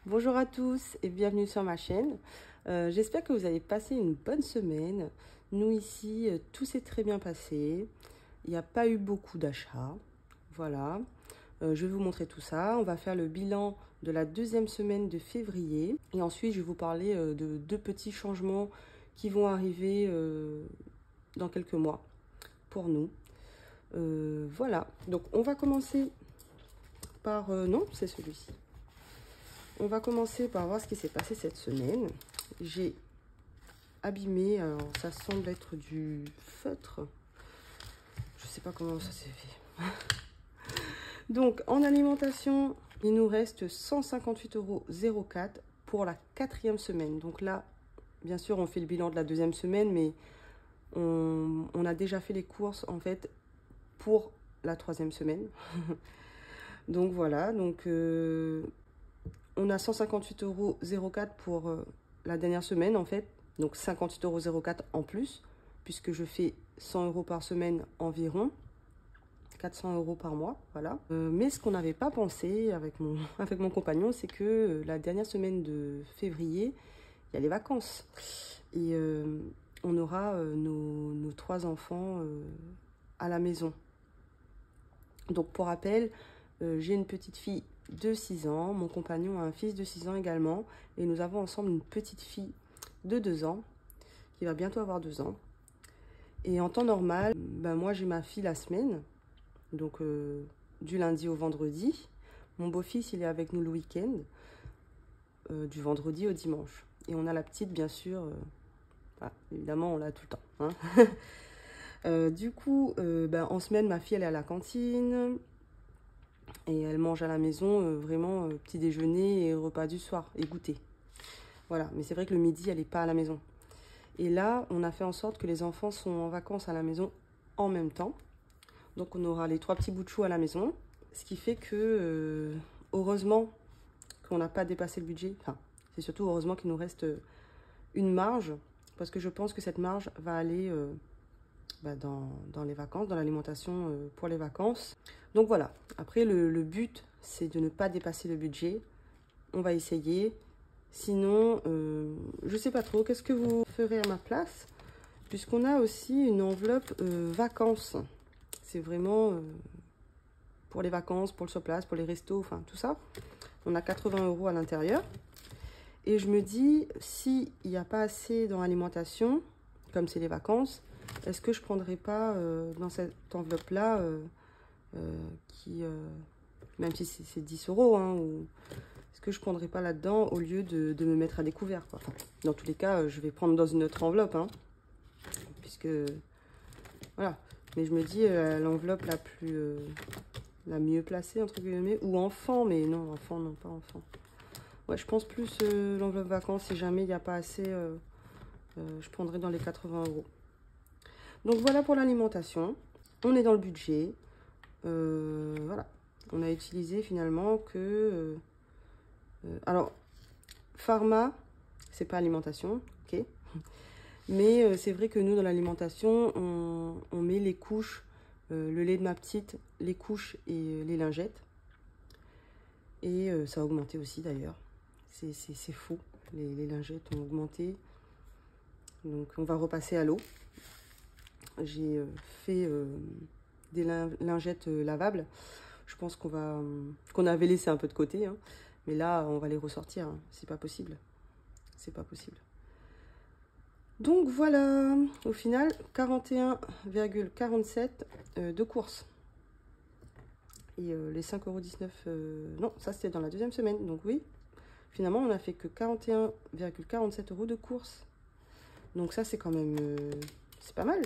Bonjour à tous et bienvenue sur ma chaîne. J'espère que vous avez passé une bonne semaine. Nous ici, tout s'est très bien passé. Il n'y a pas eu beaucoup d'achats. Voilà. Je vais vous montrer tout ça. On va faire le bilan de la deuxième semaine de février. Et ensuite, je vais vous parler de deux petits changements qui vont arriver dans quelques mois pour nous. Voilà. Donc, on va commencer par... non, c'est celui-ci. On va commencer par voir ce qui s'est passé cette semaine. J'ai abîmé, alors ça semble être du feutre. Je sais pas comment ça s'est fait. Donc en alimentation, il nous reste 158,04 € pour la 4e semaine. Donc là, bien sûr, on fait le bilan de la 2e semaine, mais on a déjà fait les courses en fait pour la 3e semaine. Donc voilà, donc... on a 158,04 € pour la dernière semaine en fait, donc 58,04 € en plus, puisque je fais 100 € par semaine environ, 400 € par mois, voilà. Mais ce qu'on n'avait pas pensé avec mon compagnon, c'est que la dernière semaine de février, il y a les vacances. Et on aura nos 3 enfants à la maison. Donc pour rappel, j'ai une petite fille de 6 ans, mon compagnon a un fils de 6 ans également, et nous avons ensemble une petite fille de 2 ans, qui va bientôt avoir 2 ans. Et en temps normal, moi j'ai ma fille la semaine, donc du lundi au vendredi. Mon beau-fils il est avec nous le week-end, du vendredi au dimanche. Et on a la petite bien sûr, voilà, évidemment on l'a tout le temps. Hein. Du coup, en semaine ma fille elle est à la cantine. Et elle mange à la maison, vraiment, petit déjeuner et repas du soir, et goûter. Voilà, mais c'est vrai que le midi, elle n'est pas à la maison. Et là, on a fait en sorte que les enfants sont en vacances à la maison en même temps. Donc, on aura les 3 petits bouts de chou à la maison. Ce qui fait que, heureusement, qu'on n'a pas dépassé le budget. Enfin, c'est surtout heureusement qu'il nous reste une marge. Parce que je pense que cette marge va aller... dans les vacances, dans l'alimentation pour les vacances. Donc voilà, après le but c'est de ne pas dépasser le budget. On va essayer. Sinon, je sais pas trop, qu'est-ce que vous ferez à ma place? Puisqu'on a aussi une enveloppe vacances. C'est vraiment pour les vacances, pour le sur place, pour les restos, enfin tout ça. On a 80 € à l'intérieur. Et je me dis, s'il n'y a pas assez dans l'alimentation, comme c'est les vacances, est-ce que je ne prendrais pas dans cette enveloppe-là, même si c'est 10 €, hein, est-ce que je ne prendrais pas là-dedans au lieu de me mettre à découvert, quoi. Enfin, dans tous les cas, je vais prendre dans une autre enveloppe, hein, puisque, voilà. Mais je me dis, l'enveloppe la mieux placée, entre guillemets, ou enfant, mais non, enfant, non, pas enfant. Ouais, je pense plus l'enveloppe vacances, si jamais il n'y a pas assez, je prendrai dans les 80 €. Donc voilà pour l'alimentation, on est dans le budget, voilà, on a utilisé finalement que, alors, pharma, c'est pas alimentation, ok, mais c'est vrai que nous dans l'alimentation, on met les couches, le lait de ma petite, les couches et les lingettes, et ça a augmenté aussi d'ailleurs, c'est fou, les lingettes ont augmenté, donc on va repasser à l'eau. J'ai fait des lingettes lavables. Je pense qu'on avait laissé un peu de côté, hein. Mais là, on va les ressortir. Hein. C'est pas possible. C'est pas possible. Donc voilà, au final, 41,47 € de courses. Et les 5,19 €, non, ça c'était dans la 2e semaine. Donc oui, finalement, on n'a fait que 41,47 € de courses. Donc ça, c'est quand même, c'est pas mal.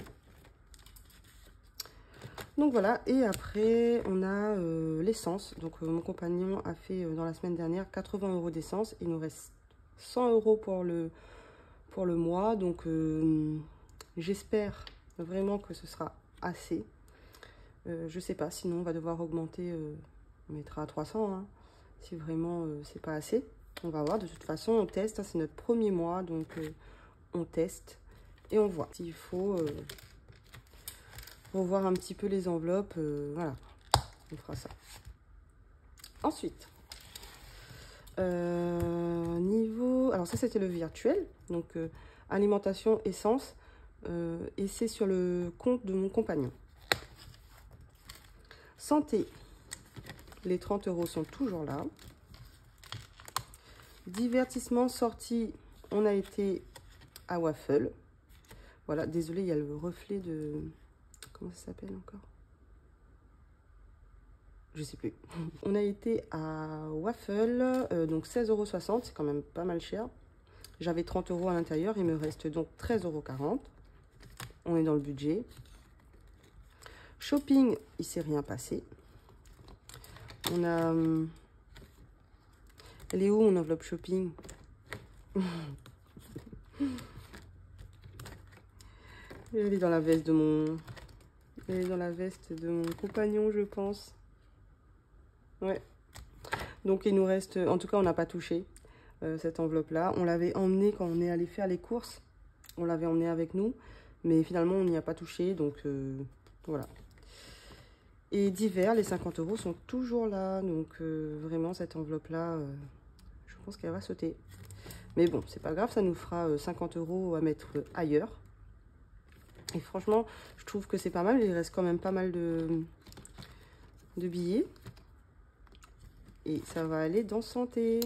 Donc voilà, et après on a l'essence. Donc mon compagnon a fait dans la semaine dernière 80 € d'essence. Il nous reste 100 € pour le mois. Donc j'espère vraiment que ce sera assez. Je sais pas, sinon on va devoir augmenter, on mettra à 300 hein, si vraiment c'est pas assez. On va voir, de toute façon on teste, hein, c'est notre premier mois, donc on teste et on voit s'il faut... revoir un petit peu les enveloppes, voilà, on fera ça. Ensuite, Alors ça, c'était le virtuel. Donc, alimentation, essence. Et c'est sur le compte de mon compagnon. Santé. Les 30 € sont toujours là. Divertissement, sortie. On a été à Waffle. Voilà, désolé, il y a le reflet de... Comment ça s'appelle encore? Je sais plus. On a été à Waffle, donc 16,60 €, c'est quand même pas mal cher. J'avais 30 € à l'intérieur, il me reste donc 13,40 €. On est dans le budget. Shopping, il s'est rien passé. On a... Elle est où mon enveloppe shopping? Elle est dans la veste de mon... Elle est dans la veste de mon compagnon, je pense. Ouais. Donc, il nous reste... En tout cas, on n'a pas touché cette enveloppe-là. On l'avait emmenée quand on est allé faire les courses. On l'avait emmenée avec nous. Mais finalement, on n'y a pas touché. Donc, voilà. Et divers, les 50 € sont toujours là. Donc, vraiment, cette enveloppe-là, je pense qu'elle va sauter. Mais bon, c'est pas grave. Ça nous fera 50 € à mettre ailleurs. Et franchement, je trouve que c'est pas mal. Il reste quand même pas mal de billets. Et ça va aller dans santé.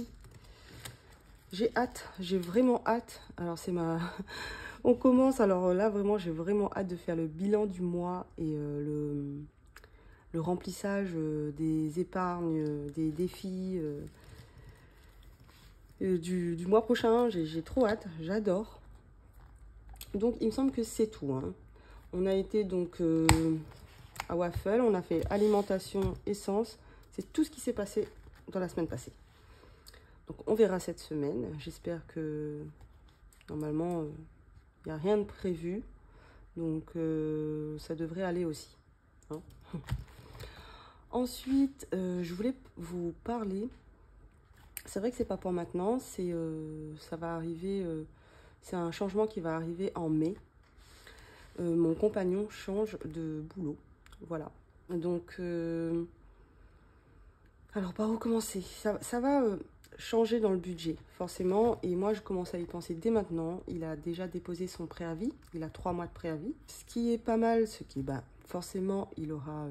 J'ai hâte. J'ai vraiment hâte. Alors, c'est ma... On commence. Alors là, vraiment, j'ai vraiment hâte de faire le bilan du mois et le remplissage des épargnes, des défis du mois prochain. J'ai trop hâte. J'adore. Donc, il me semble que c'est tout. Hein. On a été donc à Waffle. On a fait alimentation, essence. C'est tout ce qui s'est passé dans la semaine passée. Donc, on verra cette semaine. J'espère que, normalement, il n'y a rien de prévu. Donc, ça devrait aller aussi. Hein. Ensuite, je voulais vous parler. C'est vrai que c'est pas pour maintenant. Ça va arriver... c'est un changement qui va arriver en mai. Mon compagnon change de boulot. Voilà. Donc, alors par où commencer? Ça va changer dans le budget, forcément. Et moi, je commence à y penser dès maintenant. Il a déjà déposé son préavis. Il a 3 mois de préavis. Ce qui est pas mal, forcément, il aura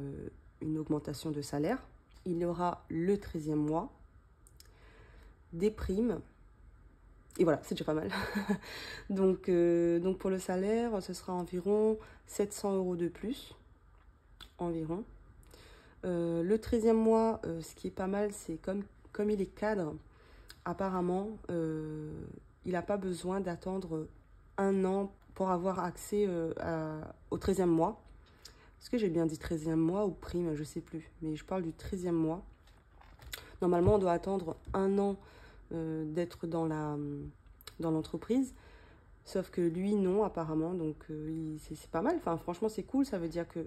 une augmentation de salaire. Il aura le 13e mois, des primes. Et voilà, c'est déjà pas mal. donc pour le salaire, ce sera environ 700 € de plus. Environ. Le 13e mois, ce qui est pas mal, c'est comme il est cadre, apparemment, il n'a pas besoin d'attendre 1 an pour avoir accès au 13e mois. Est-ce que j'ai bien dit 13e mois ou prime? Je sais plus. Mais je parle du 13e mois. Normalement, on doit attendre 1 an d'être dans l'entreprise, sauf que lui non apparemment, donc c'est pas mal. Enfin franchement c'est cool, ça veut dire que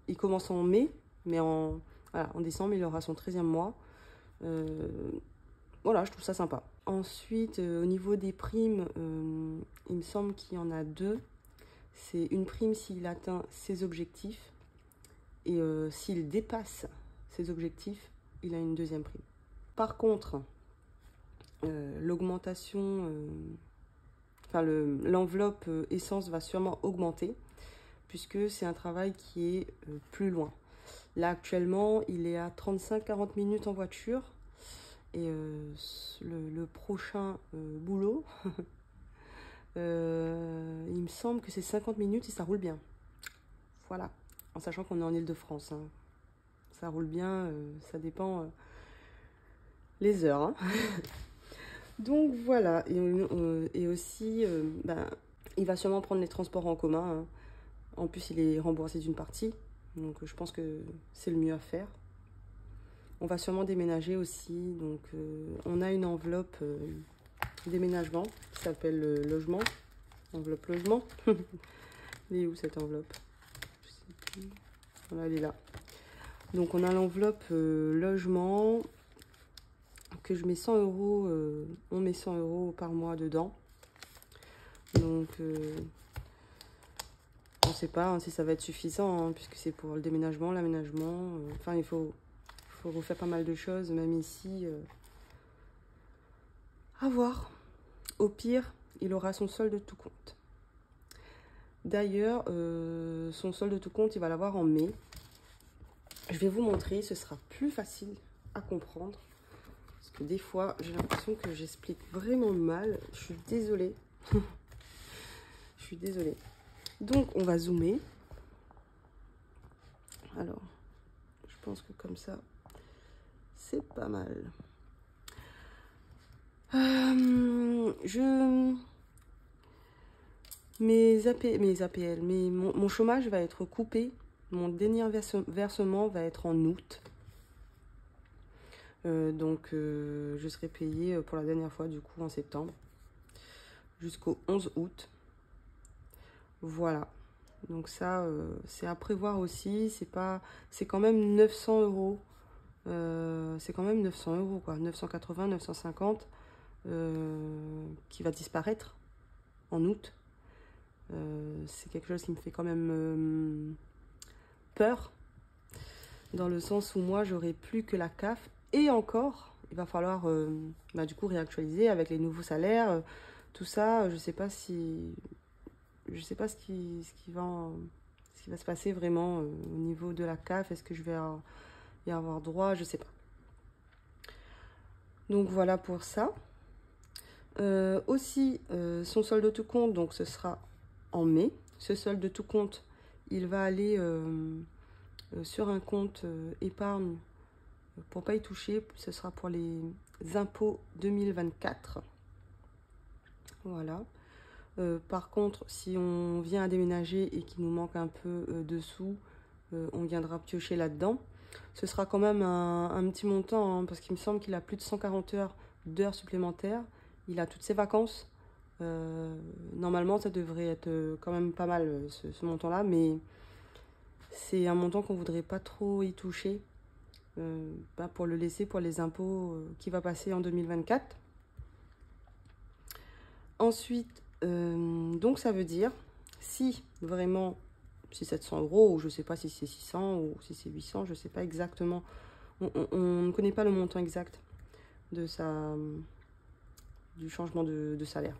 il commence en mai, mais en décembre il aura son 13e mois. Voilà, je trouve ça sympa. Ensuite au niveau des primes, il me semble qu'il y en a 2. C'est une prime s'il atteint ses objectifs, et s'il dépasse ses objectifs, il a une 2e prime. Par contre, l'augmentation, l'enveloppe essence va sûrement augmenter, puisque c'est un travail qui est plus loin. Là, actuellement, il est à 35-40 minutes en voiture, et le prochain boulot, il me semble que c'est 50 minutes et ça roule bien. Voilà, en sachant qu'on est en Île-de-France. Hein. Ça roule bien, ça dépend les heures. Hein. Donc voilà, et aussi, il va sûrement prendre les transports en commun. Hein. En plus, il est remboursé d'une partie, donc je pense que c'est le mieux à faire. On va sûrement déménager aussi, donc on a une enveloppe déménagement qui s'appelle logement, enveloppe logement. Elle est où cette enveloppe? Je sais plus. Voilà, elle est là. Donc on a l'enveloppe logement, que je mets 100 €, on met 100 € par mois dedans. Donc, on ne sait pas hein, si ça va être suffisant, hein, puisque c'est pour le déménagement, l'aménagement. Enfin, il faut refaire pas mal de choses, même ici. À voir. Au pire, il aura son solde de tout compte. D'ailleurs, son solde de tout compte, il va l'avoir en mai. Je vais vous montrer, ce sera plus facile à comprendre. Parce que des fois, j'ai l'impression que j'explique vraiment mal. Je suis désolée. Je suis désolée. Donc, on va zoomer. Alors, je pense que comme ça, c'est pas mal. Mon chômage va être coupé. Mon dernier versement va être en août. Donc, je serai payée pour la dernière fois, du coup, en septembre. Jusqu'au 11 août. Voilà. Donc ça, c'est à prévoir aussi. C'est quand même 900 euros. C'est quand même 900 euros, quoi. 980, 950 qui va disparaître en août. C'est quelque chose qui me fait quand même peur. Dans le sens où moi, j'aurai plus que la CAF. Et encore, il va falloir du coup réactualiser avec les nouveaux salaires. Tout ça, je sais pas ce qui va se passer vraiment au niveau de la CAF. Est-ce que je vais y avoir droit? Je sais pas. Donc voilà pour ça. Aussi, son solde de tout compte, donc ce sera en mai. Ce solde de tout compte, il va aller sur un compte épargne pour pas y toucher. Ce sera pour les impôts 2024. Voilà. Par contre, si on vient à déménager et qu'il nous manque un peu de sous, on viendra piocher là-dedans. Ce sera quand même un petit montant, hein, parce qu'il me semble qu'il a plus de 140 d'heures supplémentaires. Il a toutes ses vacances. Normalement, ça devrait être quand même pas mal, ce montant-là, mais c'est un montant qu'on voudrait pas trop y toucher pour le laisser pour les impôts qui va passer en 2024. Ensuite, donc ça veut dire, si vraiment c'est 700 euros, ou je sais pas si c'est 600 ou si c'est 800, je sais pas exactement. On ne connaît pas le montant exact de du changement de salaire.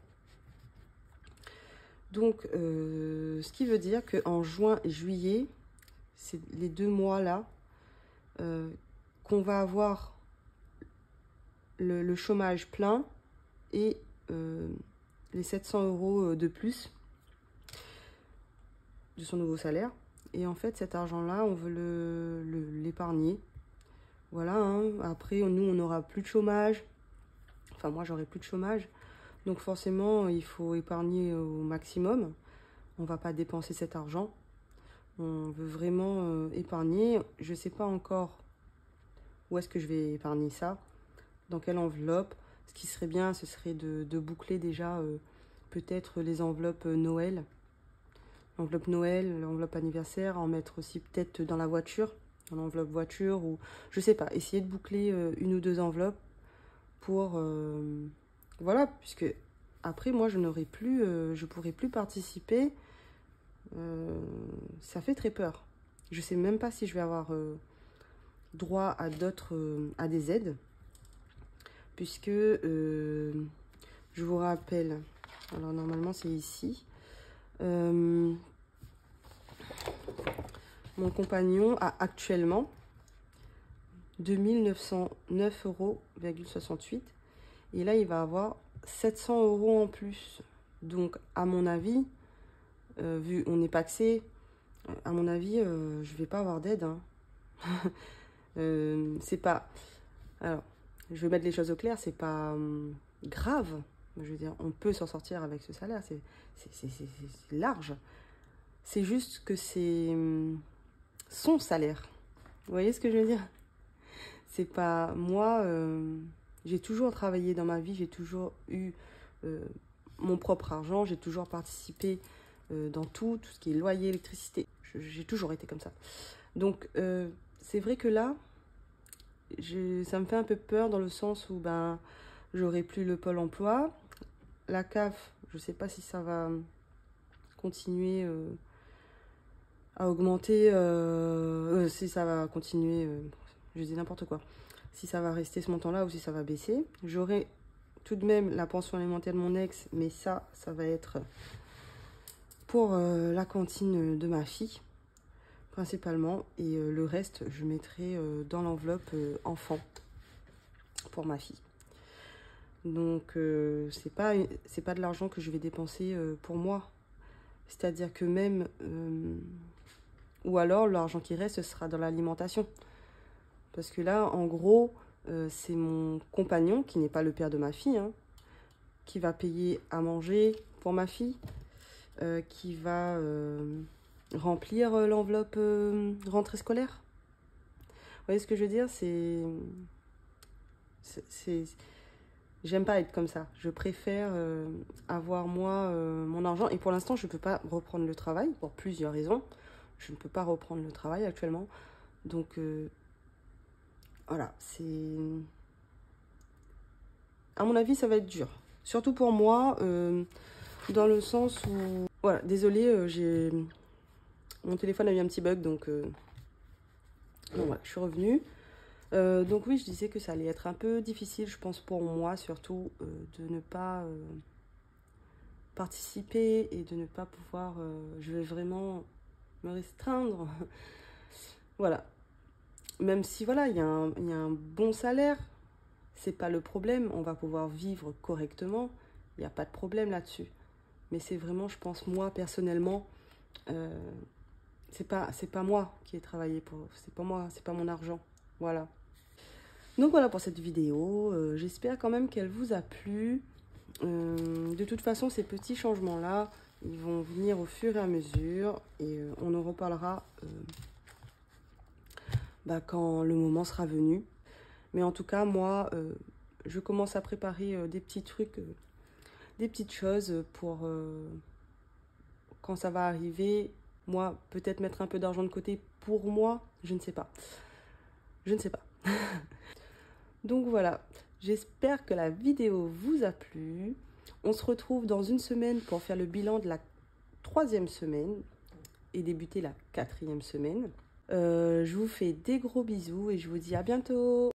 Donc, ce qui veut dire qu'en juin et juillet, c'est les 2 mois-là, qu'on va avoir le chômage plein et les 700 euros de plus de son nouveau salaire. Et en fait, cet argent-là, on veut l'épargner. Voilà, hein. Après, nous, on n'aura plus de chômage. Enfin, moi, j'aurai plus de chômage. Donc, forcément, il faut épargner au maximum. On ne va pas dépenser cet argent. On veut vraiment épargner. Je ne sais pas encore où est-ce que je vais épargner ça. Dans quelle enveloppe. Ce qui serait bien, ce serait de boucler déjà peut-être les enveloppes Noël. L'enveloppe Noël, l'enveloppe anniversaire, en mettre aussi peut-être dans la voiture, dans l'enveloppe voiture, ou je sais pas, essayer de boucler une ou deux enveloppes pour voilà, puisque après moi je n'aurai plus, je pourrai plus participer. Ça fait très peur. Je sais même pas si je vais avoir droit à à des aides, puisque je vous rappelle, alors normalement c'est ici. Mon compagnon a actuellement 2909,68 euros. Et là, il va avoir 700 euros en plus. Donc, à mon avis, vu on n'est pas paxé, à mon avis, je vais pas avoir d'aide. Hein. C'est pas... Alors, je vais mettre les choses au clair, c'est pas grave. Je veux dire, on peut s'en sortir avec ce salaire, c'est large. C'est juste que c'est son salaire. Vous voyez ce que je veux dire? C'est pas... Moi, j'ai toujours travaillé dans ma vie, j'ai toujours eu mon propre argent, j'ai toujours participé dans tout ce qui est loyer, électricité. J'ai toujours été comme ça. Donc, c'est vrai que là, ça me fait un peu peur dans le sens où ben, j'aurai plus le pôle emploi. La CAF, je sais pas si ça va continuer à augmenter, si ça va continuer, je dis n'importe quoi, si ça va rester ce montant-là ou si ça va baisser. J'aurai tout de même la pension alimentaire de mon ex, mais ça va être pour la cantine de ma fille, principalement. Et le reste, je mettrai dans l'enveloppe enfant pour ma fille. Donc, c'est pas de l'argent que je vais dépenser pour moi. C'est-à-dire que même... ou alors, l'argent qui reste, ce sera dans l'alimentation. Parce que là, en gros, c'est mon compagnon, qui n'est pas le père de ma fille, hein, qui va payer à manger pour ma fille, qui va remplir l'enveloppe rentrée scolaire. Vous voyez ce que je veux dire? J'aime pas être comme ça. Je préfère avoir, moi, mon argent. Et pour l'instant, je ne peux pas reprendre le travail, pour plusieurs raisons. Je ne peux pas reprendre le travail actuellement. Donc, voilà, c'est... À mon avis, ça va être dur. Surtout pour moi, dans le sens où... Voilà, désolée, mon téléphone a eu un petit bug, donc voilà, je suis revenue. Donc oui, je disais que ça allait être un peu difficile, je pense pour moi, surtout, de ne pas participer et de ne pas pouvoir... je vais vraiment me restreindre. Voilà. Même si, voilà, il y a un bon salaire, c'est pas le problème, on va pouvoir vivre correctement, il n'y a pas de problème là-dessus. Mais c'est vraiment, je pense, moi, personnellement, c'est pas moi qui ai travaillé pour... C'est pas moi, c'est pas mon argent. Voilà. Donc voilà pour cette vidéo. J'espère quand même qu'elle vous a plu. De toute façon, ces petits changements-là, ils vont venir au fur et à mesure. Et on en reparlera quand le moment sera venu. Mais en tout cas, moi, je commence à préparer des petits trucs, des petites choses pour quand ça va arriver. Moi, peut-être mettre un peu d'argent de côté pour moi, je ne sais pas. Je ne sais pas. Donc voilà, j'espère que la vidéo vous a plu. On se retrouve dans une semaine pour faire le bilan de la 3e semaine et débuter la 4e semaine. Je vous fais des gros bisous et je vous dis à bientôt.